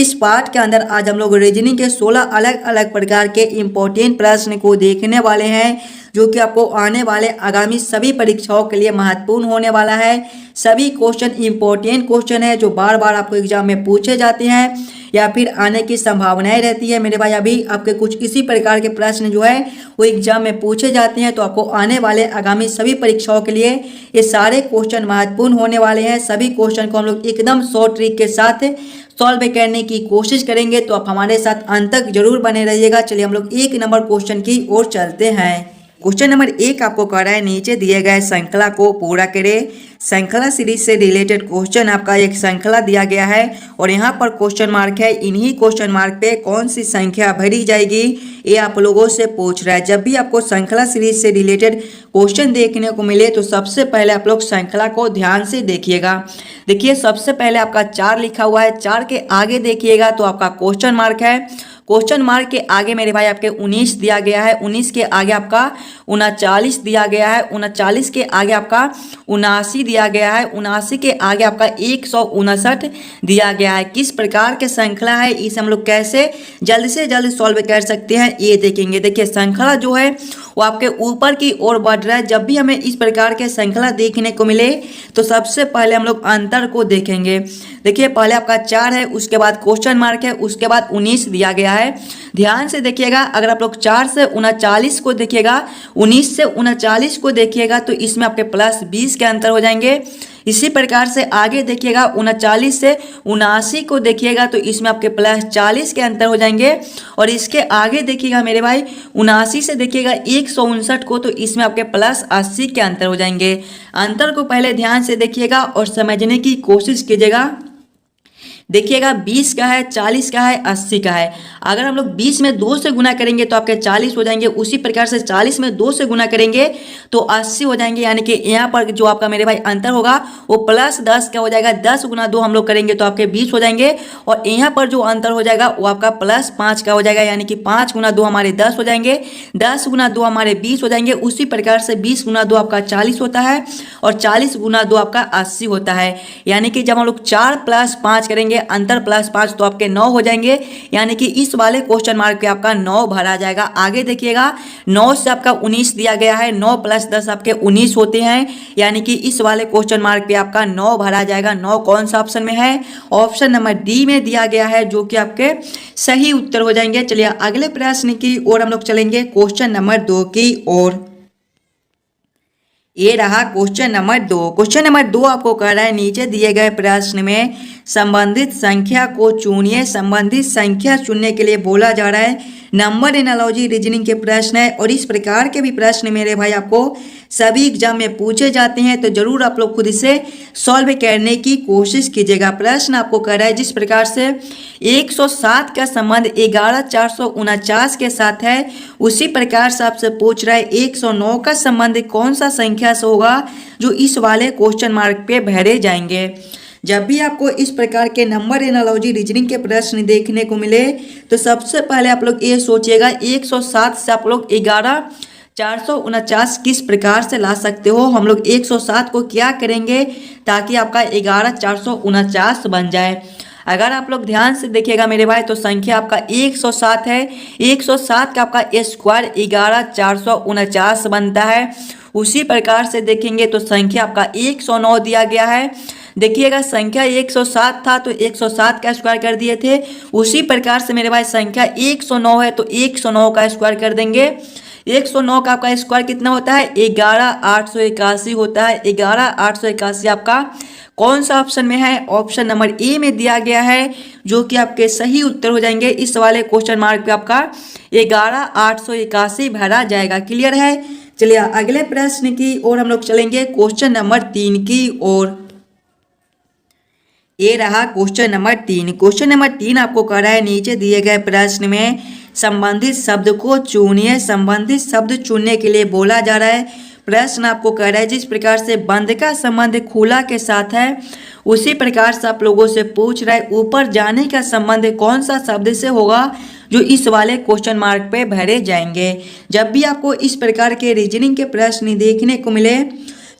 इस पार्ट के अंदर आज हम लोग रीजनिंग के 16 अलग अलग प्रकार के इम्पोर्टेंट प्रश्न को देखने वाले हैं, जो कि आपको आने वाले आगामी सभी परीक्षाओं के लिए महत्वपूर्ण होने वाला है। सभी क्वेश्चन इम्पोर्टेंट क्वेश्चन है जो बार बार आपको एग्जाम में पूछे जाते हैं या फिर आने की संभावनाएं रहती है। मेरे भाई अभी आपके कुछ इसी प्रकार के प्रश्न जो है वो एग्जाम में पूछे जाते हैं, तो आपको आने वाले आगामी सभी परीक्षाओं के लिए ये सारे क्वेश्चन महत्वपूर्ण होने वाले हैं। सभी क्वेश्चन को हम लोग एकदम शॉर्ट ट्रिक के साथ सॉल्व करने की कोशिश करेंगे, तो आप हमारे साथ अंत तक जरूर बने रहिएगा। चलिए हम लोग एक नंबर क्वेश्चन की ओर चलते हैं। क्वेश्चन नंबर 1 आपको कह रहा है नीचे दिए गए श्रृंखला को पूरा करें। श्रृंखला सीरीज से रिलेटेड क्वेश्चन आपका एक श्रृंखला दिया गया है और यहाँ पर क्वेश्चन मार्क है। इन्हीं क्वेश्चन मार्क पे कौन सी संख्या भरी जाएगी ये आप लोगों से पूछ रहा है। जब भी आपको श्रृंखला सीरीज से रिलेटेड क्वेश्चन देखने को मिले तो सबसे पहले आप लोग श्रृंखला को ध्यान से देखिएगा। देखिए सबसे पहले आपका 4 लिखा हुआ है, 4 के आगे देखिएगा तो आपका क्वेश्चन मार्क है। क्वेश्चन मार्क के आगे मेरे भाई आपके 19 दिया गया है, 19 के आगे आपका 39 दिया गया है, 39 के आगे आपका 79 दिया गया है, 79 के आगे आपका 159 दिया गया है। किस प्रकार के श्रृंखला है, इसे हम लोग कैसे जल्द से जल्द सॉल्व कर सकते हैं ये देखेंगे। देखिए श्रृंखला जो है वो आपके ऊपर की ओर बढ़ रहा है। जब भी हमें इस प्रकार के श्रृंखला देखने को मिले तो सबसे पहले हम लोग अंतर को देखेंगे। देखिए पहले आपका 4 है, उसके बाद क्वेश्चन मार्क है, उसके बाद 19 दिया गया है। ध्यान से देखिएगा, अगर आप लोग 4 से 39 को देखिएगा, 19 से 39 को देखिएगा तो इसमें आपके प्लस 20 के अंतर हो जाएंगे। इसी प्रकार से आगे देखिएगा 39 से 79 को देखिएगा तो इसमें आपके प्लस 40 के अंतर हो जाएंगे। और इसके आगे देखिएगा मेरे भाई 79 से देखिएगा 159 को तो इसमें आपके प्लस 80 के अंतर हो जाएंगे। अंतर को पहले ध्यान से देखिएगा और समझने की कोशिश कीजिएगा। देखिएगा 20 का है, 40 का है, 80 का है। अगर हम लोग 20 में 2 से गुना करेंगे तो आपके 40 हो जाएंगे। उसी प्रकार से 40 में 2 से गुना करेंगे तो 80 हो जाएंगे। यानी कि यहाँ पर जो आपका मेरे भाई अंतर होगा वो प्लस 10 का हो जाएगा। 10 गुना 2 हम लोग करेंगे तो आपके 20 हो जाएंगे। और यहाँ पर जो अंतर हो जाएगा वो आपका प्लस 5 का हो जाएगा। यानी कि 5 गुना 2 हमारे 10 हो जाएंगे, 10 गुना 2 हमारे 20 हो जाएंगे। उसी प्रकार से 20 गुना 2 आपका 40 होता है और 40 गुना 2 आपका 80 होता है। यानी कि जब हम लोग 4 प्लस 5 करेंगे अंतर प्लस 5 तो आपके 9 हो जाएंगे। यानी कि इस वाले क्वेश्चन मार्क पे आपका 9 भरा जाएगा। आगे देखिएगा 9 से आपका 19 दिया गया है, 9 प्लस 10 आपके 19 होते हैं। यानी कि इस वाले क्वेश्चन मार्क पे आपका 9 भरा जाएगा। 9 कौन सा ऑप्शन में है? ऑप्शन नंबर डी में दिया गया है, जो कि आपके सही उत्तर हो जाएंगे। चलिए अगले प्रश्न की ओर हम लोग चलेंगे, क्वेश्चन नंबर 2 की ओर। ये रहा क्वेश्चन नंबर 2। क्वेश्चन नंबर 2 आपको कह रहा है नीचे दिए गए प्रश्न में संबंधित संख्या को चुनिए। संबंधित संख्या चुनने के लिए बोला जा रहा है। नंबर एनालॉजी रीजनिंग के प्रश्न है और इस प्रकार के भी प्रश्न मेरे भाई आपको सभी एग्जाम में पूछे जाते हैं, तो जरूर आप लोग खुद इसे सॉल्व करने की कोशिश कीजिएगा। प्रश्न आपको कह रहा है जिस प्रकार से 107 का संबंध 11449 के साथ है, उसी प्रकार से आपसे पूछ रहा है 109 का संबंध कौन सा संख्या से होगा जो इस वाले क्वेश्चन मार्क पे भरे जाएंगे। जब भी आपको इस प्रकार के नंबर एनालॉजी रीजनिंग के प्रश्न देखने को मिले तो सबसे पहले आप लोग ये सोचिएगा 107 से आप लोग 11449 किस प्रकार से ला सकते हो। हम लोग 107 को क्या करेंगे ताकि आपका 11449 बन जाए। अगर आप लोग ध्यान से देखिएगा मेरे भाई तो संख्या आपका 107 है। 107 का आपका स्क्वायर 11449 बनता है। उसी प्रकार से देखेंगे तो संख्या आपका 109 दिया गया है। देखिएगा संख्या 107 था तो 107 का स्क्वायर कर दिए थे। उसी प्रकार से मेरे भाई संख्या 109 है तो 109 का स्क्वायर कर देंगे। 109 का आपका स्क्वायर कितना होता है? 11881 होता है। 11881 आपका कौन सा ऑप्शन में है? ऑप्शन नंबर ए में दिया गया है, जो कि आपके सही उत्तर हो जाएंगे। इस वाले क्वेश्चन मार्क पे आपका 11881 भरा जाएगा। क्लियर है? चलिए अगले प्रश्न की ओर हम लोग चलेंगे, क्वेश्चन नंबर 3 की ओर। ये रहा क्वेश्चन नंबर 3। क्वेश्चन नंबर 3 आपको कह रहा है नीचे दिए गए प्रश्न में संबंधित शब्द को चुनिए। संबंधित शब्द चुनने के लिए बोला जा रहा है। प्रश्न आपको कह रहा है जिस प्रकार से बंद का संबंध खुला के साथ है, उसी प्रकार से आप लोगों से पूछ रहा है ऊपर जाने का संबंध कौन सा शब्द से होगा जो इस वाले क्वेश्चन मार्क पे भरे जाएंगे। जब भी आपको इस प्रकार के रीजनिंग के प्रश्न देखने को मिले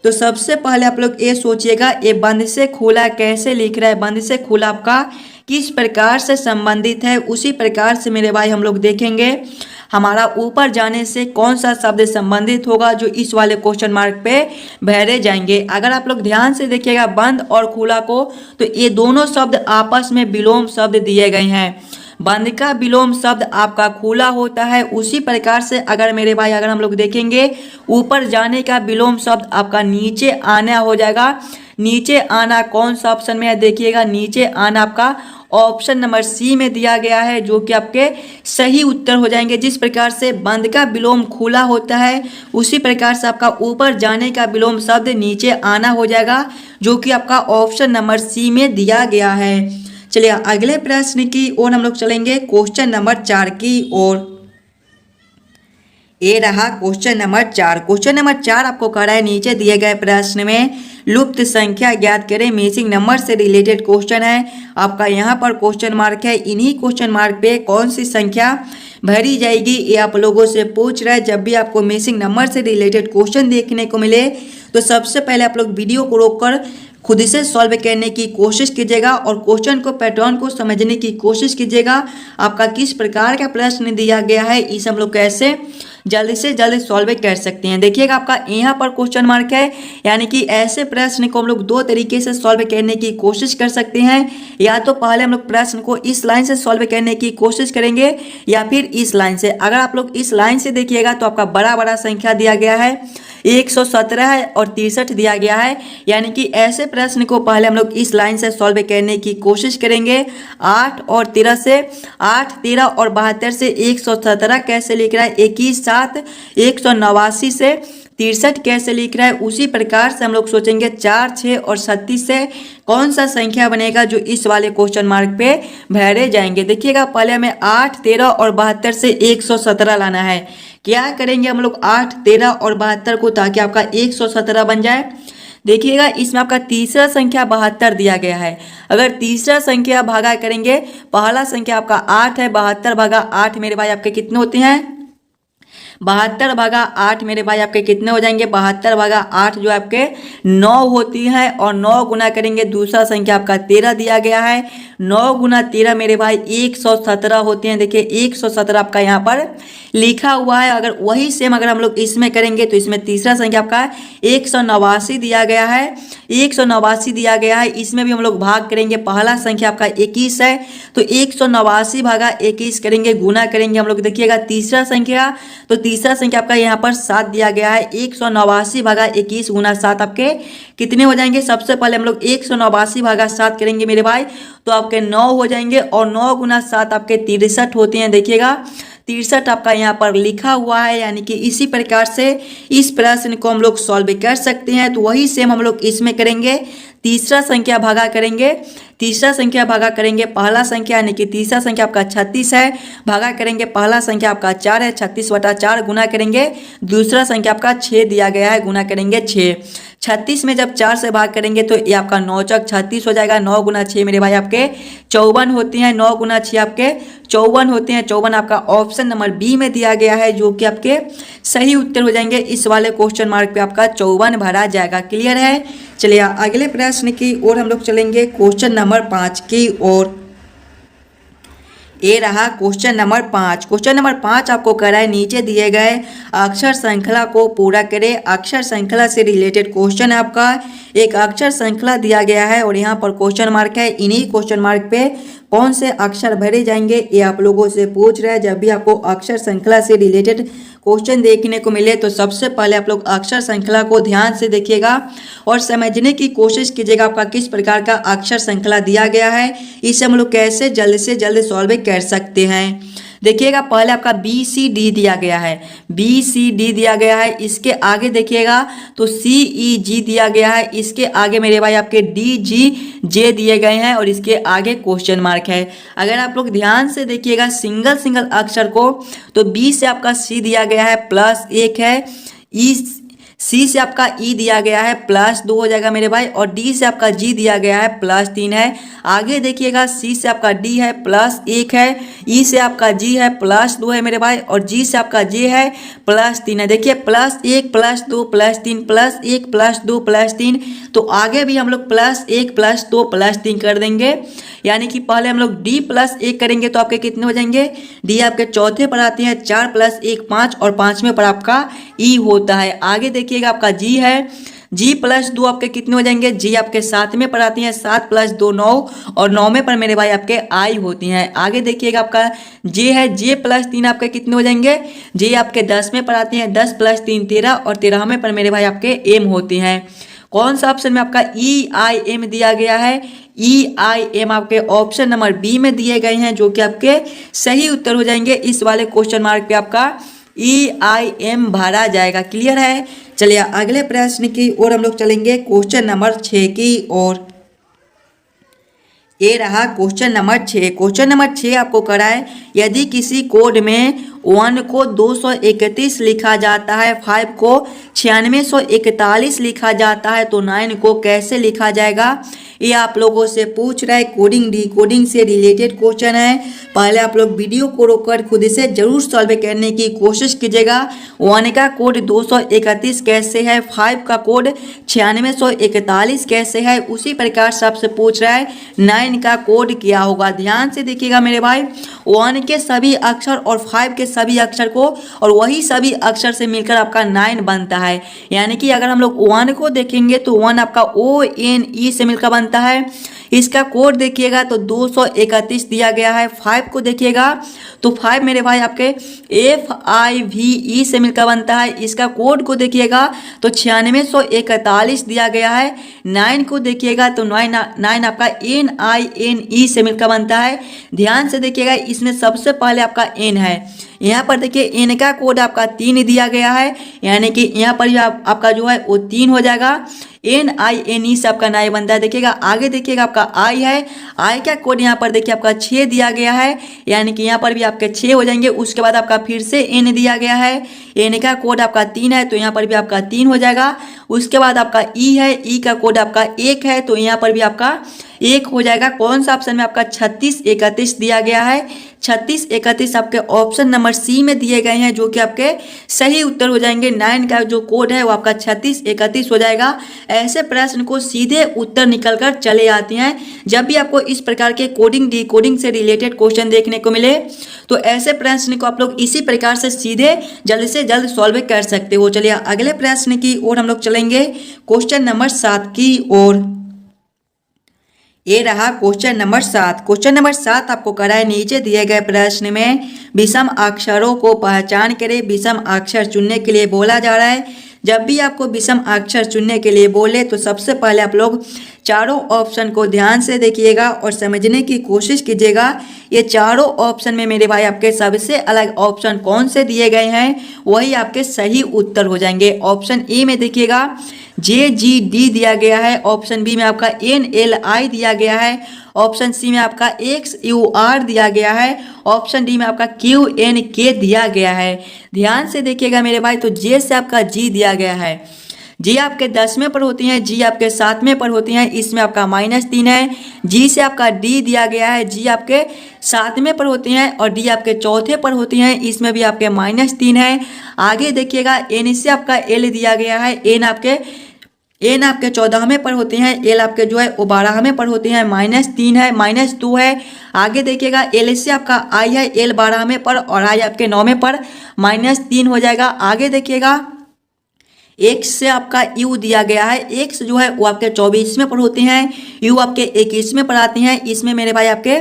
तो सबसे पहले आप लोग ये सोचिएगा, ये बंद से खुला कैसे लिख रहा है, बंद से खुला आपका किस प्रकार से संबंधित है, उसी प्रकार से मेरे भाई हम लोग देखेंगे हमारा ऊपर जाने से कौन सा शब्द संबंधित होगा जो इस वाले क्वेश्चन मार्क पे भरे जाएंगे। अगर आप लोग ध्यान से देखिएगा बंद और खुला को, तो ये दोनों शब्द आपस में विलोम शब्द दिए गए हैं। बंद का विलोम शब्द आपका खुला होता है, उसी प्रकार से अगर मेरे भाई अगर हम लोग देखेंगे ऊपर जाने का विलोम शब्द आपका नीचे आना हो जाएगा। नीचे आना कौन सा ऑप्शन में है, देखिएगा नीचे आना आपका ऑप्शन नंबर सी में दिया गया है, जो कि आपके सही उत्तर हो जाएंगे। जिस प्रकार से बंद का विलोम खुला होता है, उसी प्रकार से आपका ऊपर जाने का विलोम शब्द नीचे आना हो जाएगा, जो कि आपका ऑप्शन नंबर सी में दिया गया है। चलिए अगले प्रश्न की ओर हम लोग चलेंगे, क्वेश्चन नंबर 4 की ओर। ये रहा क्वेश्चन नंबर 4। क्वेश्चन नंबर 4 आपको कह रहा है नीचे दिए गए प्रश्न में लुप्त संख्या ज्ञात करें, मिसिंग नंबर से रिलेटेड क्वेश्चन है। आपका यहाँ पर क्वेश्चन मार्क है, इन्हीं क्वेश्चन मार्क पे कौन सी संख्या भरी जाएगी ये आप लोगों से पूछ रहा है। जब भी आपको मिसिंग नंबर से रिलेटेड क्वेश्चन देखने को मिले तो सबसे पहले आप लोग वीडियो को रोककर खुद से सॉल्व करने की कोशिश कीजिएगा और क्वेश्चन को पैटर्न को समझने की कोशिश कीजिएगा। आपका किस प्रकार का प्रश्न दिया गया है, इस हम लोग कैसे जल्दी से जल्दी सॉल्व कर सकते हैं। देखिएगा आपका यहाँ पर क्वेश्चन मार्क है, यानी कि ऐसे प्रश्न को हम लोग दो तरीके से सॉल्व करने की कोशिश कर सकते हैं। या तो पहले हम लोग प्रश्न को इस लाइन से सॉल्व करने की कोशिश करेंगे या फिर इस लाइन से। अगर आप लोग इस लाइन से देखिएगा तो आपका बड़ा बड़ा संख्या दिया गया है, 117 है और 63 दिया गया है। यानी कि ऐसे प्रश्न को पहले हम लोग इस लाइन से सॉल्व करने की कोशिश करेंगे। 8 और 13 से 8, 13 और 72 से 117 कैसे लिख रहा है, 21, 7, 189 से 63 कैसे लिख रहा है। उसी प्रकार से हम लोग सोचेंगे 4, 6 और 37 से कौन सा संख्या बनेगा जो इस वाले क्वेश्चन मार्क पे भरे जाएंगे। देखिएगा पहले हमें 8, 13 और 72 से 117 लाना है। क्या करेंगे हम लोग 8, 13 और 72 को, ताकि आपका 117 बन जाए। देखिएगा इसमें आपका तीसरा संख्या 72 दिया गया है। अगर तीसरा संख्या भागा करेंगे, पहला संख्या आपका 8 है, 72 भागा 8 मेरे भाई आपके कितने होते हैं, 72 भागा 8 मेरे भाई आपके कितने हो जाएंगे, 72 भागा 8 जो आपके 9 होती है। और 9 गुना करेंगे, दूसरा संख्या आपका 13 दिया गया है, 9 गुना 13 मेरे भाई 117 होते हैं। देखिए 117 आपका यहाँ पर लिखा हुआ है। अगर वही सेम अगर हम लोग इसमें करेंगे तो इसमें तीसरा संख्या आपका 189 दिया गया है, 189 दिया गया है। इसमें भी हम लोग भाग करेंगे, पहला संख्या आपका 21 है तो 189 भागा 21 करेंगे, गुना करेंगे हम लोग। देखिएगा तीसरा संख्या, तो तीसरा संख्या आपका यहाँ पर 7 दिया गया है, 189 भागा 21 गुना 7 आपके कितने हो जाएंगे। सबसे पहले हम लोग 189 भागा 7 करेंगे मेरे भाई, तो आपके 9 हो जाएंगे और 9 गुना 7 आपके 63 होते हैं। देखिएगा 63 आपका यहाँ पर लिखा हुआ है। यानी कि इसी प्रकार से इस प्रश्न को हम लोग सॉल्व कर सकते हैं। तो वही सेम हम लोग इसमें करेंगे, तीसरा संख्या भागा करेंगे, तीसरा संख्या भागा करेंगे पहला संख्या, यानी कि तीसरा संख्या आपका 36 है, भागा करेंगे पहला संख्या आपका 4 है, 36 बटा 4 गुना करेंगे दूसरा संख्या आपका 6 दिया गया है, गुना करेंगे 6। 36 में जब 4 से भाग करेंगे तो ये आपका 9 चौक 36 हो जाएगा। 9 गुना 6 मेरे भाई आपके 54 होते हैं, 9 गुना 6 आपके 54 होते हैं। 54 आपका ऑप्शन नंबर बी में दिया गया है, जो कि आपके सही उत्तर हो जाएंगे। इस वाले क्वेश्चन मार्क पे आपका 54 भरा जाएगा। क्लियर है। चलिए अगले प्रश्न की ओर हम लोग चलेंगे, क्वेश्चन नंबर 5 की ओर। ये रहा क्वेश्चन नंबर 5। क्वेश्चन नंबर 5 आपको कह रहा है नीचे दिए गए अक्षर श्रृंखला को पूरा करें। अक्षर श्रृंखला से रिलेटेड क्वेश्चन है आपका। एक अक्षर श्रृंखला दिया गया है और यहाँ पर क्वेश्चन मार्क है, इन्हीं क्वेश्चन मार्क पे कौन से अक्षर भरे जाएंगे ये आप लोगों से पूछ रहा है। जब भी आपको अक्षर श्रृंखला से रिलेटेड क्वेश्चन देखने को मिले तो सबसे पहले आप लोग अक्षर श्रृंखला को ध्यान से देखिएगा और समझने की कोशिश कीजिएगा आपका किस प्रकार का अक्षर श्रृंखला दिया गया है, इसे हम लोग कैसे जल्द से जल्द सॉल्व कर सकते हैं। देखिएगा पहले आपका BCD दिया गया है, BCD दिया गया है। इसके आगे देखिएगा तो CEG दिया गया है, इसके आगे मेरे भाई आपके DGJ दिए गए हैं और इसके आगे क्वेश्चन मार्क है। अगर आप लोग ध्यान से देखिएगा सिंगल सिंगल अक्षर को, तो B से आपका C दिया गया है, +1 है, सी से आपका ई दिया गया है +2 हो जाएगा मेरे भाई, और डी से आपका जी दिया गया है +3 है। आगे देखिएगा सी से आपका डी है +1 है, ई से आपका जी है +2 है मेरे भाई, और जी से आपका जे है +3 है। देखिए +1 +2 +3 +1 +2 +3, तो आगे भी हम लोग +1 +2 +3 कर देंगे। यानी कि पहले हम लोग डी +1 करेंगे तो आपके कितने हो जाएंगे, डी आपके चौथे पर आते हैं 4 + 1 5, और पांचवें पर आपका ई होता है। आगे देखिएगा आपका जी है, जी +2 आपके कितने हो जाएंगे, जी आपके सातवें पर आती हैं 7 + 2 9, और नौवें पर मेरे भाई आपके आई होती हैं। आगे देखिएगा आपका जे है, जे +3 आपके कितने हो जाएंगे, जे आपके 10वें पर आते हैं 10 + 3 13, और 13वें पर मेरे भाई आपके एम होती हैं। कौन सा ऑप्शन में आपका ई आई एम दिया गया है, ई आई एम आपके ऑप्शन नंबर बी में दिए गए हैं, जो कि आपके सही उत्तर हो जाएंगे। इस वाले क्वेश्चन मार्क पे आपका ई आई एम भरा जाएगा। क्लियर है। चलिए अगले प्रश्न की ओर हम लोग चलेंगे, क्वेश्चन नंबर 6 की ओर। ये रहा क्वेश्चन नंबर 6। क्वेश्चन नंबर 6 आपको कराए, यदि किसी कोड में 1 को 231 लिखा जाता है, 5 को 9641 लिखा जाता है, तो 9 को कैसे लिखा जाएगा, ये आप लोगों से पूछ रहा है। कोडिंग डी कोडिंग से रिलेटेड क्वेश्चन है। पहले आप लोग वीडियो को रोककर खुद से जरूर सॉल्व करने की कोशिश कीजिएगा। 1 का कोड 231 कैसे है, 5 का कोड 9641 कैसे है, उसी प्रकार से आपसे पूछ रहा है 9 का कोड क्या होगा। ध्यान से देखिएगा मेरे भाई, 1 के सभी अक्षर और 5 के सभी अक्षर को, और वही सभी अक्षर से मिलकर आपका 9 बनता है। यानी कि अगर हम लोग 1 को देखेंगे तो 1 आपका ONE से मिलकर बनता है। इसका कोड देखिएगा तो 231 दिया गया है। 5 को देखिएगा तो 5 मेरे भाई आपके FIVE से मिलकर बनता है। इसका कोड को देखिएगा तो 9641 दिया गया है। 9 को देखिएगा तो 9 आपका NINE से मिलकर बनता है। ध्यान से देखिएगा, इसमें सबसे पहले आपका N है। यहाँ पर देखिए N का कोड आपका 3 दिया गया है, यानी कि यहाँ पर आपका जो है वो 3 हो जाएगा। NINE से आपका 9 बनता है। देखिएगा आगे देखिएगा आपका I है, I का कोड यहाँ पर देखिए आपका 6 दिया गया है, यानी कि यहाँ पर भी आपके 6 हो जाएंगे। उसके बाद आपका फिर से N दिया गया है, N का कोड आपका 3 है, तो यहाँ पर भी आपका 3 हो जाएगा। उसके बाद आपका E है, E का कोड आपका 1 है, तो यहाँ पर भी आपका 1 हो जाएगा। कौन सा ऑप्शन में आपका 3631 दिया गया है, 3631 आपके ऑप्शन नंबर सी में दिए गए हैं, जो कि आपके सही उत्तर हो जाएंगे। 9 का जो कोड है वो आपका 3631 हो जाएगा। ऐसे प्रश्न को सीधे उत्तर निकलकर चले आते हैं। जब भी आपको इस प्रकार के कोडिंग डी कोडिंग से रिलेटेड क्वेश्चन देखने को मिले, तो ऐसे प्रश्न को आप लोग इसी प्रकार से सीधे जल्द से जल्द सॉल्व कर सकते हो। चलिए अगले प्रश्न की ओर हम लोग चलेंगे, क्वेश्चन नंबर 7 की ओर। ये रहा क्वेश्चन नंबर 7। क्वेश्चन नंबर 7 आपको कराए, नीचे दिए गए प्रश्न में विषम अक्षरों को पहचान करें। विषम अक्षर चुनने के लिए बोला जा रहा है। जब भी आपको विषम अक्षर चुनने के लिए बोले तो सबसे पहले आप लोग चारों ऑप्शन को ध्यान से देखिएगा और समझने की कोशिश कीजिएगा। ये चारों ऑप्शन में मेरे भाई आपके सबसे अलग ऑप्शन कौन से दिए गए हैं, वही आपके सही उत्तर हो जाएंगे। ऑप्शन ए में देखिएगा JGD दिया गया है, ऑप्शन बी में आपका NLI दिया गया है, ऑप्शन सी में आपका XUR दिया गया है, ऑप्शन डी में आपका QNK दिया गया है। ध्यान से देखिएगा मेरे भाई, तो जे से आपका जी दिया गया है। जी आपके 10वें पर होती हैं, जी आपके 7वें पर होती हैं, इसमें आपका -3 है। जी से आपका डी दिया गया है, जी आपके 7वें पर होती हैं, और डी आपके चौथे पर होती हैं, इसमें भी आपके -3 है। आगे देखिएगा एन से आपका एल दिया गया है, एन आपके 14वें पर होते हैं, एल आपके जो है वो 12वें पर होते हैं, -3 है, -2 है। आगे देखिएगा एल से आपका आई है, एल 12वें पर, और आई आपके 9वें पर, -3 हो जाएगा। आगे देखिएगा एक्स से आपका यू दिया गया है, एक्स जो है वो आपके 24वें पर होते हैं, यू आपके 21वें पर आते हैं, इसमें मेरे भाई आपके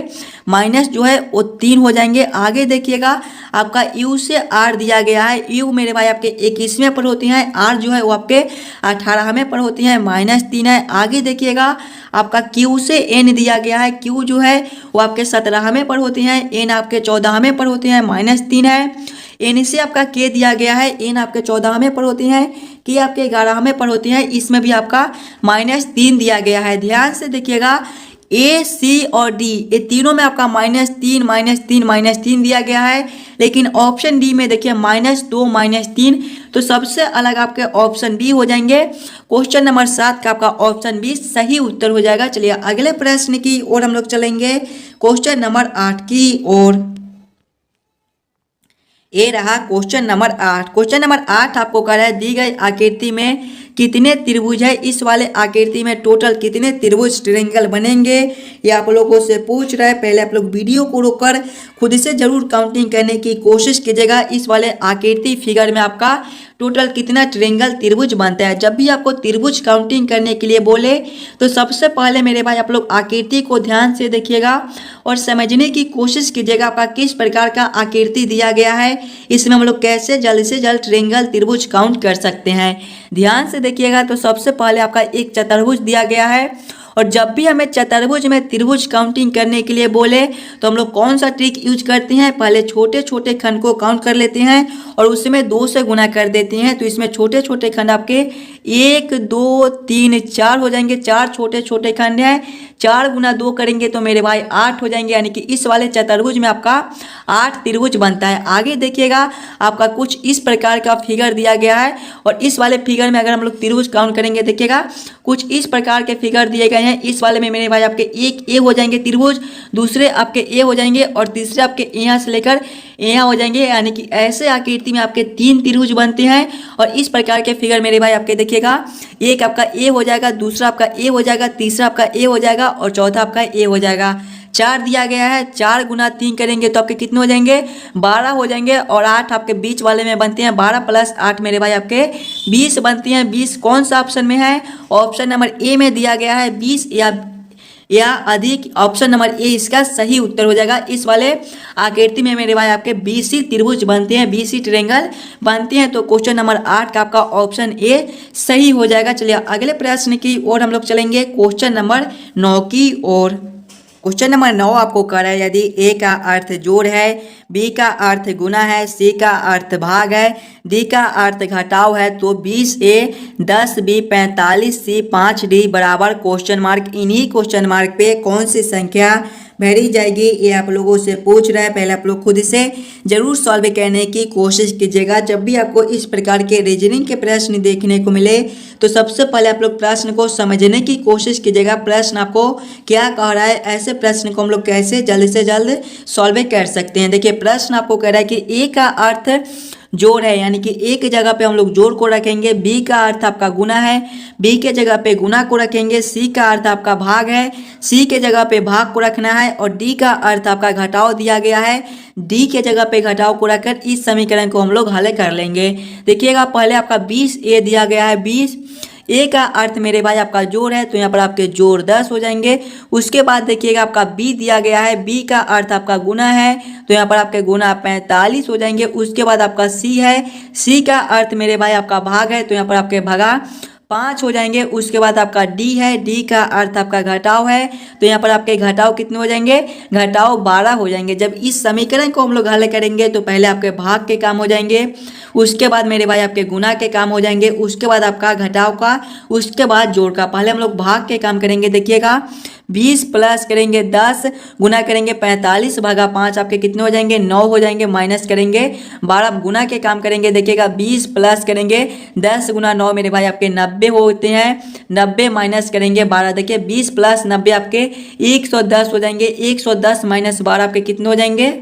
माइनस जो है वो 3 हो जाएंगे। आगे देखिएगा आपका यू से आर दिया गया है, यू मेरे भाई आपके 21वें पर होती हैं, आर जो है वो आपके 18वें पर होती हैं, -3 है। आगे देखिएगा आपका क्यू से एन दिया गया है, क्यू जो है वो आपके 17वें पर होती हैं, एन आपके 14वें पर होते हैं, -3 है। एन से आपका के दिया गया है, एन आपके 14वें पर होती हैं, के आपके 11वें पर होती हैं, इसमें भी आपका -3 दिया गया है। ध्यान से देखिएगा ए, सी और डी ये तीनों में आपका -3 -3 -3 दिया गया है, लेकिन ऑप्शन डी में देखिए -2 -3, तो सबसे अलग आपके ऑप्शन बी हो जाएंगे। क्वेश्चन नंबर 7 का आपका ऑप्शन बी सही उत्तर हो जाएगा। चलिए अगले प्रश्न की ओर हम लोग चलेंगे, क्वेश्चन नंबर 8 की ओर। ये रहा क्वेश्चन नंबर 8। क्वेश्चन नंबर 8 आपको कह रहा है दी गई आकृति में कितने त्रिभुज है, इस वाले आकृति में टोटल कितने त्रिभुज ट्रायंगल बनेंगे, ये आप लोगों से पूछ रहा है। पहले आप लोग वीडियो को रोककर खुद से जरूर काउंटिंग करने की कोशिश कीजिएगा। इस वाले आकृति फिगर में आपका टोटल कितना ट्रायंगल त्रिभुज बनता है। जब भी आपको त्रिभुज काउंटिंग करने के लिए बोले तो सबसे पहले मेरे भाई आप लोग आकृति को ध्यान से देखिएगा और समझने की कोशिश कीजिएगा आपका किस प्रकार का आकृति दिया गया है, इसमें हम लोग कैसे जल्द से जल्द ट्रायंगल त्रिभुज काउंट कर सकते हैं। ध्यान से देखिएगा तो सबसे पहले आपका एक चतुर्भुज दिया गया है, और जब भी हमें चतुर्भुज में त्रिभुज काउंटिंग करने के लिए बोले तो हम लोग कौन सा ट्रिक यूज करते हैं, पहले छोटे छोटे खंड को काउंट कर लेते हैं और उसमें 2 से गुना कर देते हैं। तो इसमें छोटे छोटे खंड आपके 1 2 3 4 हो जाएंगे। 4 छोटे छोटे खंड हैं, 4 गुना 2 करेंगे तो मेरे भाई 8 हो जाएंगे, यानी कि इस वाले चतुर्भुज में आपका 8 त्रिभुज बनता है। आगे देखिएगा आपका कुछ इस प्रकार का फिगर दिया गया है, और इस वाले फिगर में अगर हम लोग त्रिभुज काउंट करेंगे देखिएगा कुछ इस प्रकार के फिगर दिए गए हैं। इस वाले में मेरे भाई आपके एक ए हो जाएंगे त्रिभुज, दूसरे आपके ए हो जाएंगे और तीसरे आपके यहाँ से लेकर यहाँ हो जाएंगे, यानी कि ऐसे आकृति में आपके 3 त्रिभुज बनते हैं। और इस प्रकार के फिगर मेरे भाई आपके देखिएगा एक आपका ए हो जाएगा, दूसरा आपका ए हो जाएगा, तीसरा आपका ए हो जाएगा और चौथा आपका ए हो जाएगा। 4 दिया गया है, 4 गुना 3 करेंगे तो आपके कितने हो जाएंगे, 12 हो जाएंगे। और 8 आपके बीच वाले में बनते हैं, 12 + 8 मेरे भाई आपके 20 बनती हैं। 20 कौन सा ऑप्शन में है, ऑप्शन नंबर ए में दिया गया है 20 या अधिक। ऑप्शन नंबर ए इसका सही उत्तर हो जाएगा। इस वाले आकृति में मेरे भाई आपके 20 ही त्रिभुज बनते हैं, 20 ही ट्रायंगल बनते हैं। तो क्वेश्चन नंबर 8 का आपका ऑप्शन ए सही हो जाएगा। चलिए अगले प्रश्न की ओर हम लोग चलेंगे, क्वेश्चन नंबर 9 की ओर। क्वेश्चन नंबर 9 आपको कह रहा है यदि ए का अर्थ जोड़ है, बी का अर्थ गुना है, सी का अर्थ भाग है, डी का अर्थ घटाव है, तो 20A 10B 45C 5D बराबर क्वेश्चन मार्क। इन्हीं क्वेश्चन मार्क पे कौन सी संख्या भरी जाएगी, ये आप लोगों से पूछ रहा है। पहले आप लोग खुद से जरूर सॉल्व करने की कोशिश कीजिएगा। जब भी आपको इस प्रकार के रीजनिंग के प्रश्न देखने को मिले तो सबसे पहले आप लोग प्रश्न को समझने की कोशिश कीजिएगा, प्रश्न आपको क्या कह रहा है, ऐसे प्रश्न को हम लोग कैसे जल्द से जल्द सॉल्व कर सकते हैं। देखिए प्रश्न आपको कह रहा है कि ए का अर्थ जोड़ है, यानी कि एक जगह पे हम लोग जोड़ को रखेंगे, बी का अर्थ आपका गुना है, बी के जगह पे गुना को रखेंगे, सी का अर्थ आपका भाग है, सी के जगह पे भाग को रखना है, और डी का अर्थ आपका घटाव दिया गया है, डी के जगह पे घटाव को रखकर इस समीकरण को हम लोग हल कर लेंगे। देखिएगा पहले आपका 20A दिया गया है, 20 ए का अर्थ मेरे भाई आपका जोड़ है, तो यहाँ पर आपके जोड़ 10 हो जाएंगे। उसके बाद देखिएगा आपका बी दिया गया है, बी का अर्थ आपका गुना है, तो यहाँ पर आपके गुना 45 हो जाएंगे। उसके बाद आपका सी है, सी का अर्थ मेरे भाई आपका भाग है, तो यहाँ पर आपके भागा 5 हो जाएंगे। उसके बाद आपका डी है, डी का अर्थ आपका घटाव है, तो यहाँ पर आपके घटाव कितने हो जाएंगे, घटाव 12 हो जाएंगे। जब इस समीकरण को हम लोग हल करेंगे तो पहले आपके भाग के काम हो जाएंगे, उसके बाद मेरे भाई आपके गुना के काम हो जाएंगे, उसके बाद आपका घटाव का, उसके बाद जोड़ का। पहले हम लोग भाग के काम करेंगे। देखिएगा 20 प्लस करेंगे 10 गुना करेंगे 45 भागा 5 आपके कितने हो जाएंगे, 9 हो जाएंगे। माइनस करेंगे 12 गुना के काम करेंगे। देखिएगा 20 प्लस करेंगे 10 गुना 9 मेरे भाई आपके 90 होते हैं, 90 माइनस करेंगे 12। देखिए 20 प्लस 90 आपके 110 हो जाएंगे, 110 माइनस 12 आपके कितने हो जाएंगे,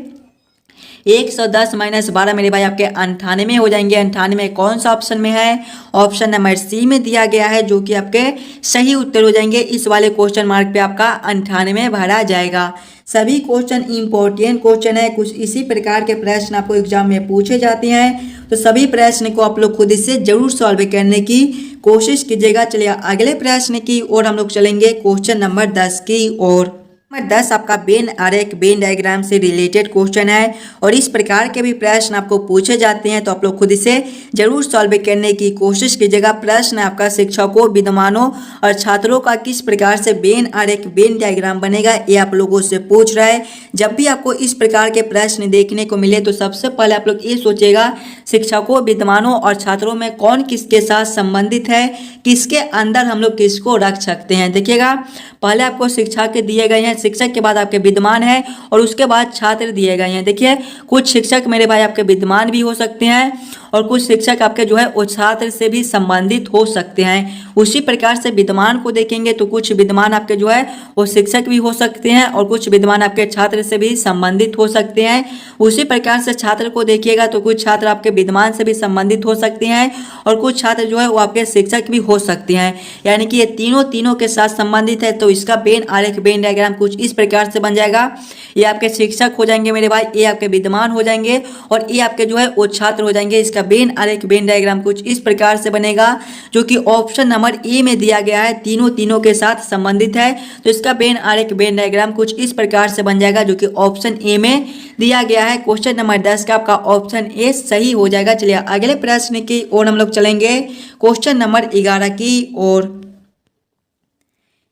110 माइनस 12 मेरे भाई आपके 98 हो जाएंगे। 98 कौन सा ऑप्शन में है, ऑप्शन नंबर सी में दिया गया है, जो कि आपके सही उत्तर हो जाएंगे। इस वाले क्वेश्चन मार्क पे आपका 98 भरा जाएगा। सभी क्वेश्चन इंपॉर्टेंट क्वेश्चन है, कुछ इसी प्रकार के प्रश्न आपको एग्जाम में पूछे जाते हैं, तो सभी प्रश्न को आप लोग खुद से जरूर सॉल्व करने की कोशिश कीजिएगा। चलिए अगले प्रश्न की ओर हम लोग चलेंगे, क्वेश्चन नंबर 10 की ओर। नंबर 10 आपका वेन आरेख वेन डायग्राम से रिलेटेड क्वेश्चन है और इस प्रकार के भी प्रश्न आपको पूछे जाते हैं, तो आप लोग खुद इसे जरूर सॉल्व करने की कोशिश कीजिएगा। प्रश्न आपका शिक्षकों, विद्वानों और छात्रों का किस प्रकार से वेन आरेख वेन डायग्राम बनेगा, ये आप लोगों से पूछ रहा है। जब भी आपको इस प्रकार के प्रश्न देखने को मिले तो सबसे पहले आप लोग ये सोचिएगा शिक्षकों, विद्वानों और छात्रों में कौन किसके साथ संबंधित है, किसके अंदर हम लोग किसको रख सकते हैं। देखिएगा, पहले आपको शिक्षा के दिए गए हैं, शिक्षक के बाद आपके विद्वान है और उसके बाद छात्र दिए गए हैं। देखिए, कुछ शिक्षक मेरे भाई आपके विद्वान भी हो सकते हैं और कुछ शिक्षक आपके जो है वो छात्र से भी संबंधित हो सकते हैं। उसी प्रकार से विद्वान को देखेंगे तो कुछ विद्वान आपके जो है वो शिक्षक भी हो सकते हैं और कुछ विद्वान आपके छात्र से भी संबंधित हो सकते हैं। उसी प्रकार से छात्र को देखिएगा तो कुछ छात्र आपके विद्वान से भी संबंधित हो सकते हैं और कुछ छात्र जो है वो आपके शिक्षक भी हो सकते हैं। यानी कि ये तीनों के साथ संबंधित है। तो इसका वेन आरेख वेन डायग्राम कुछ इस प्रकार से बन जाएगा। ये आपके शिक्षक हो जाएंगे मेरे भाई, ये आपके विद्वान हो जाएंगे और ये आपके जो है वो छात्र हो जाएंगे। इसका वेन आरेख वेन डायग्राम कुछ इस प्रकार से बनेगा, जो कि ऑप्शन नंबर ए में दिया गया है, तीनों के साथ संबंधित है। तो इसका वेन आरेख वेन डायग्राम कुछ इस प्रकार से बन जाएगा, जो कि ऑप्शन ए में दिया गया है। क्वेश्चन नंबर 10 का आपका ऑप्शन ए सही हो जाएगा। चलिए अगले प्रश्न की ओर हम लोग चलेंगे, क्वेश्चन नंबर 11 की ओर।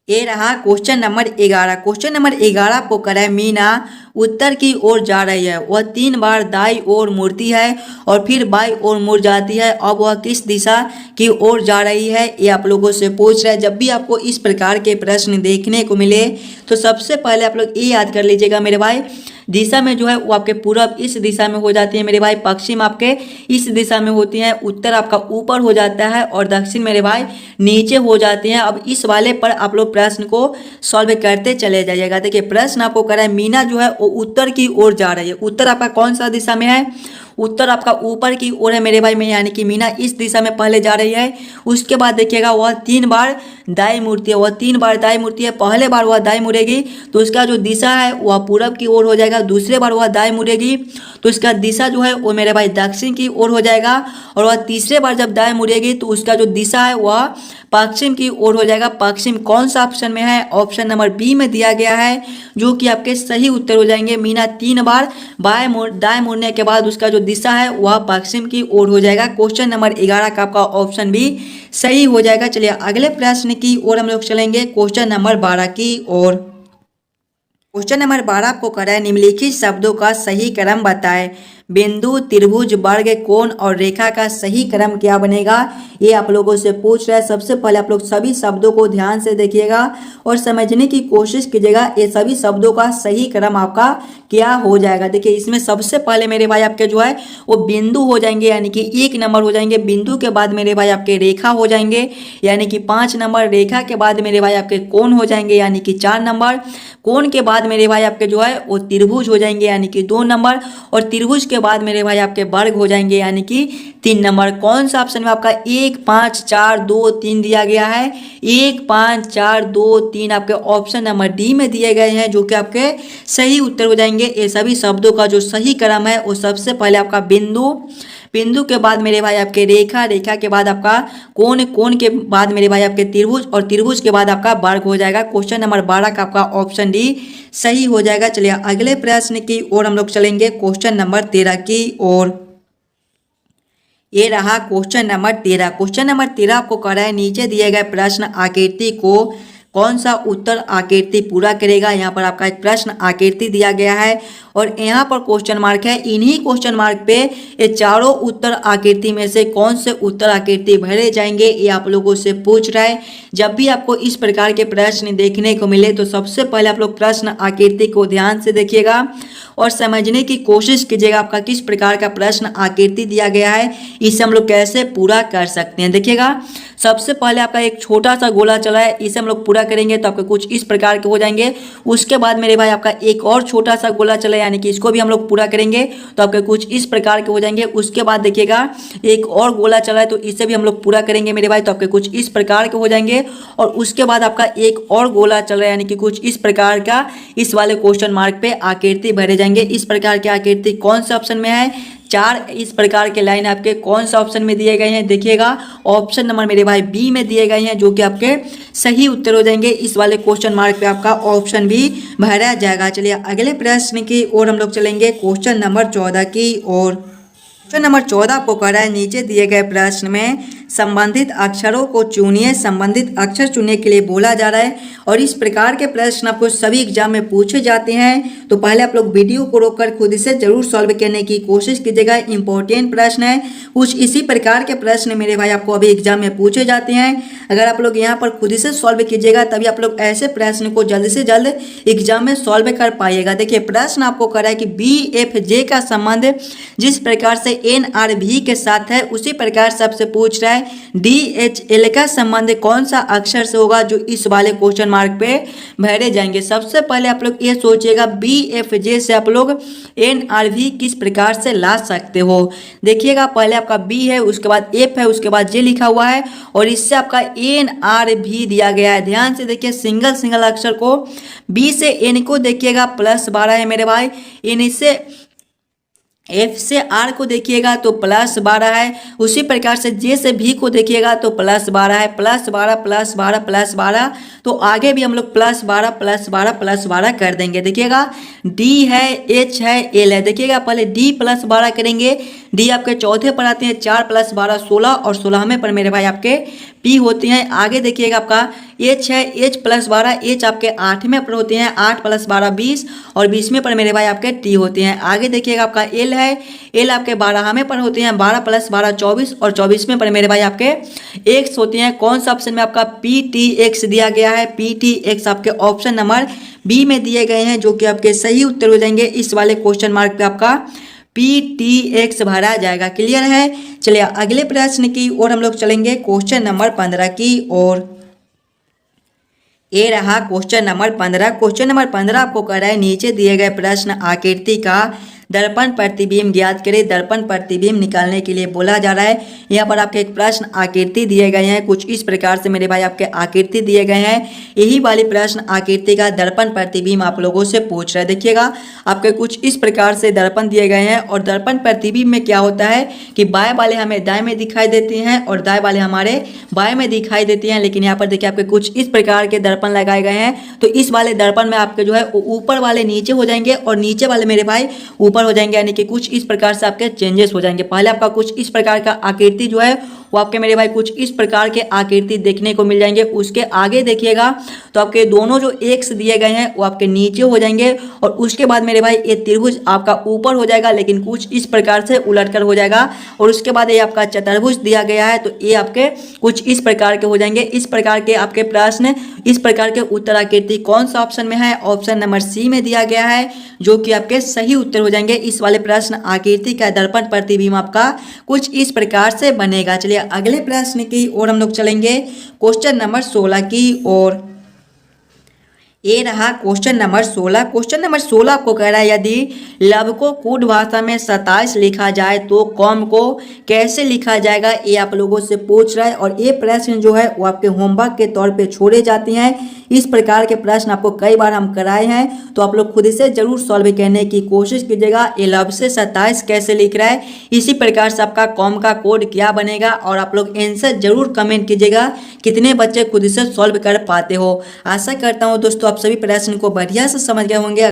ये रहा क्वेश्चन नंबर 11। क्वेश्चन नंबर 11 को करें, मीना उत्तर की ओर जा रही है, वह 3 बार दाई ओर मुड़ती है और फिर बाई ओर मुड़ जाती है। अब वह किस दिशा की ओर जा रही है, ये आप लोगों से पूछ रहा है। जब भी आपको इस प्रकार के प्रश्न देखने को मिले तो सबसे पहले आप लोग ये याद कर लीजिएगा मेरे भाई, दिशा में जो है वो आपके पूरब इस दिशा में हो जाती है मेरे भाई, पश्चिम आपके इस दिशा में होती है, उत्तर आपका ऊपर हो जाता है और दक्षिण मेरे भाई नीचे हो जाती हैं। अब इस वाले पर आप लोग प्रश्न को सॉल्व करते चले जाइएगा। देखिए, प्रश्न आपको कह रहा है मीना जो है वो उत्तर की ओर जा रही है। उत्तर आपका कौन सा दिशा में है, उत्तर आपका ऊपर की ओर है मेरे भाई में, यानी कि मीना इस दिशा में पहले जा रही है। उसके बाद देखिएगा वह 3 बार दाई मुड़ती है, वह 3 बार दाई मुड़ती है। पहले बार वह दाई मुड़ेगी तो उसका जो दिशा है वह पूरब की ओर हो जाएगा। दूसरे बार वह दाई मुड़ेगी तो उसका दिशा जो है वो मेरे भाई दक्षिण की ओर हो जाएगा और वह तीसरे बार जब दाई मुड़ेगी तो उसका जो दिशा है वह पश्चिम की ओर हो जाएगा। पश्चिम कौन सा ऑप्शन में है, ऑप्शन नंबर बी में दिया गया है, जो कि आपके सही उत्तर हो जाएंगे। मीना 3 बार दाएं मुड़ने के बाद उसका जो दिशा है वह पश्चिम की ओर हो जाएगा। क्वेश्चन नंबर 11 का आपका ऑप्शन भी सही हो जाएगा। चलिए अगले प्रश्न की ओर हम लोग चलेंगे, क्वेश्चन नंबर 12 की ओर। क्वेश्चन नंबर 12 आपको कर रहा है, निम्नलिखित शब्दों का सही क्रम बताएं। बिंदु, त्रिभुज, वर्ग, कोण और रेखा का सही क्रम क्या बनेगा, ये आप लोगों से पूछ रहा है। सबसे पहले आप लोग सभी शब्दों को ध्यान से देखिएगा और समझने की कोशिश कीजिएगा ये सभी शब्दों का सही क्रम आपका क्या हो जाएगा। देखिए, इसमें सबसे पहले मेरे भाई आपके जो है वो बिंदु हो जाएंगे, यानी कि 1 नंबर हो जाएंगे। बिंदु के बाद मेरे भाई आपके रेखा हो जाएंगे, यानी कि 5 नंबर। रेखा के बाद मेरे भाई आपके कोण हो जाएंगे, यानी कि 4 नंबर। कोण के बाद मेरे भाई आपके जो है वो त्रिभुज हो जाएंगे, यानी कि 2 नंबर। और त्रिभुज के बाद मेरे भाई आपके वर्ग हो जाएंगे, यानी कि 3 नंबर। कौन सा ऑप्शन में आपका 1, 5, 4, 2, 3 दिया गया है? 1, 5, 4, 2, 3 आपके ऑप्शन नंबर डी में दिए गए हैं, जो कि आपके सही उत्तर हो जाएंगे। ये सभी शब्दों का जो सही क्रम है वो सबसे पहले आपका बिंदु, बिंदु के बाद मेरे भाई आपके रेखा, रेखा के बाद आपका कोण, कोण के बाद मेरे भाई आपके त्रिभुज और त्रिभुज के बाद आपका वर्ग हो जाएगा। क्वेश्चन नंबर 12 का आपका ऑप्शन डी सही हो जाएगा। चलिए अगले प्रश्न की ओर हम लोग चलेंगे, क्वेश्चन नंबर 13 की ओर। ये रहा क्वेश्चन नंबर 13। क्वेश्चन नंबर 13 आपको कह रहा है, नीचे दिए गए प्रश्न आकृति को कौन सा उत्तर आकृति पूरा करेगा। यहाँ पर आपका एक प्रश्न आकृति दिया गया है और यहाँ पर क्वेश्चन मार्क है। इन्हीं क्वेश्चन मार्क पे ये चारों उत्तर आकृति में से कौन से उत्तर आकृति भरे जाएंगे, ये आप लोगों से पूछ रहा है। जब भी आपको इस प्रकार के प्रश्न देखने को मिले तो सबसे पहले आप लोग प्रश्न आकृति को ध्यान से देखिएगा और समझने की कोशिश कीजिएगा आपका किस प्रकार का प्रश्न आकृति दिया गया है, इसे हम लोग कैसे पूरा कर सकते हैं। देखिएगा, सबसे पहले आपका एक छोटा सा गोला चला है, इसे हम लोग पूरा करेंगे तो आपके कुछ इस प्रकार के हो जाएंगे। उसके बाद मेरे भाई आपका एक और छोटा सा गोला चला, यानी कि इसको भी हम लोग पूरा करेंगे तो आपके कुछ इस प्रकार के हो जाएंगे। उसके बाद देखिएगा एक और गोला चला है तो इसे भी हम लोग पूरा करेंगे मेरे भाई, तो आपके कुछ इस प्रकार के हो जाएंगे। और उसके बाद आपका एक और गोला चल रहा है, यानी कि कुछ इस प्रकार का इस वाले क्वेश्चन मार्क पे आकृति भरे जाएंगे। इस प्रकार की आकृति कौन से ऑप्शन में है? 4 इस प्रकार के लाइन आपके कौन सा ऑप्शन में दिए गए हैं, देखिएगा ऑप्शन नंबर मेरे भाई बी में दिए गए हैं, जो कि आपके सही उत्तर हो जाएंगे। इस वाले क्वेश्चन मार्क पे आपका ऑप्शन भी भरा जाएगा। चलिए अगले प्रश्न की ओर हम लोग चलेंगे, क्वेश्चन नंबर 14 की ओर। क्वेश्चन नंबर 14 आपको कह रहा है, नीचे दिए गए प्रश्न में संबंधित अक्षरों को चुनिए। संबंधित अक्षर चुनने के लिए बोला जा रहा है और इस प्रकार के प्रश्न आपको सभी एग्जाम में पूछे जाते हैं। तो पहले आप लोग वीडियो को रोककर खुद से जरूर सॉल्व करने की कोशिश कीजिएगा। इंपॉर्टेंट प्रश्न है, कुछ इसी प्रकार के प्रश्न मेरे भाई आपको अभी एग्जाम में पूछे जाते हैं। अगर आप लोग यहाँ पर खुद से सॉल्व कीजिएगा तभी आप लोग ऐसे प्रश्न को जल्द से जल्द एग्जाम में सॉल्व कर पाइएगा। देखिए प्रश्न आपको कह रहा है कि BFJ का संबंध जिस प्रकार से NRV के साथ है उसी प्रकार से आपसे पूछ रहा है DHL का संबंध कौन सा अक्षर से होगा, जो इस वाले क्वेश्चन मार्क पे भरे जाएंगे। सबसे पहले आप लोग ये सोचिएगा BFJ से आप लोग NRV किस प्रकार से ला सकते हो। देखिएगा पहले आपका B है, उसके बाद F है, उसके बाद J लिखा हुआ है और इससे आपका NRV दिया गया है। ध्यान से देखिए सिंगल सिंगल अक्षर को B से N को देखिएगा +12 है मेरे भाई, N से F से R को देखिएगा तो +12 है। उसी प्रकार से J से V को देखिएगा तो +12 है, +12 +12 +12। तो आगे भी हम लोग +12 +12 +12 कर देंगे। देखिएगा D है, H है, L है। देखिएगा पहले D +12 करेंगे। D आपके चौथे पर आते हैं, 4 + 12 16 और 16वें पर मेरे भाई आपके P होते हैं। आगे देखिएगा आपका H है, H +12, H आपके 8वें पर होते हैं, 8 + 12 20 और 20वें पर मेरे भाई आपके T होते हैं। आगे देखिएगा आपका L है, L आपके 12वें पर होते हैं, 12 + 12 24 और 24वें पर मेरे भाई आपके X होते हैं। कौन सा ऑप्शन में आपका PTX दिया गया है, PTX आपके ऑप्शन नंबर बी में दिए गए हैं, जो कि आपके सही उत्तर हो जाएंगे। इस वाले क्वेश्चन मार्क पे आपका PTX भरा जाएगा। क्लियर है। चलिए अगले प्रश्न की ओर हम लोग चलेंगे, क्वेश्चन नंबर 15 की ओर। ये रहा क्वेश्चन नंबर 15। क्वेश्चन नंबर 15 आपको कह रहा है, नीचे दिए गए प्रश्न आकृति का दर्पण प्रतिबिंब ज्ञात करें। दर्पण प्रतिबिंब निकालने के लिए बोला जा रहा है। यहाँ पर आपके एक प्रश्न आकृति दिए गए हैं, कुछ इस प्रकार से मेरे भाई आपके आकृति दिए गए हैं। यही वाली प्रश्न आकृति का दर्पण प्रतिबिंब आप लोगों से पूछ रहा है। देखिएगा आपके कुछ इस प्रकार से दर्पण दिए गए हैं और दर्पण प्रतिबिंब में क्या होता है कि बाएं वाले हमें दाएं में दिखाई देते हैं और दाएं वाले हमारे बाएं में दिखाई देती हैं। लेकिन यहाँ पर देखिए आपके कुछ इस प्रकार के दर्पण लगाए गए हैं। तो इस वाले दर्पण में आपके जो है ऊपर वाले नीचे हो जाएंगे और नीचे वाले मेरे भाई ऊपर हो जाएंगे, यानी कि कुछ इस प्रकार से आपके चेंजेस हो जाएंगे। पहले आपका कुछ इस प्रकार का आकृति जो है वो आपके मेरे भाई कुछ इस प्रकार के आकृति देखने को मिल जाएंगे। उसके आगे देखिएगा तो आपके दोनों जो एक्स दिए गए हैं वो आपके नीचे हो जाएंगे और उसके बाद मेरे भाई ये त्रिभुज आपका ऊपर हो जाएगा, लेकिन कुछ इस प्रकार से उलटकर हो जाएगा। और उसके बाद ये आपका चतुर्भुज दिया गया है, तो ये आपके कुछ इस प्रकार के हो जाएंगे। इस प्रकार के आपके प्रश्न, इस प्रकार के उत्तर आकृति कौन सा ऑप्शन में है, ऑप्शन नंबर सी में दिया गया है, जो कि आपके सही उत्तर हो जाएंगे। इस वाले प्रश्न आकृति का दर्पण प्रतिबिंब आपका कुछ इस प्रकार से बनेगा। चलिए अगले प्रश्न की ओर हम लोग चलेंगे, क्वेश्चन नंबर 16 की ओर। ये रहा क्वेश्चन नंबर 16। क्वेश्चन नंबर 16 आपको कह रहा है, यदि लब को कूट भाषा में 27 लिखा जाए तो कॉम को कैसे लिखा जाएगा, ये आप लोगों से पूछ रहा है। और ये प्रश्न जो है वो आपके होमवर्क के तौर पे छोड़े जाते हैं। इस प्रकार के प्रश्न आपको कई बार हम कराए हैं, तो आप लोग खुद से जरूर सॉल्व करने की कोशिश कीजिएगा। ये लब से 27 कैसे लिख रहा है, इसी प्रकार से आपका कॉम का कोड क्या बनेगा, और आप लोग आंसर जरूर कमेंट कीजिएगा कितने बच्चे खुद से सॉल्व कर पाते हो। आशा करता हूँ दोस्तों आप सभी प्रश्न को बढ़िया से समझ गए होंगे।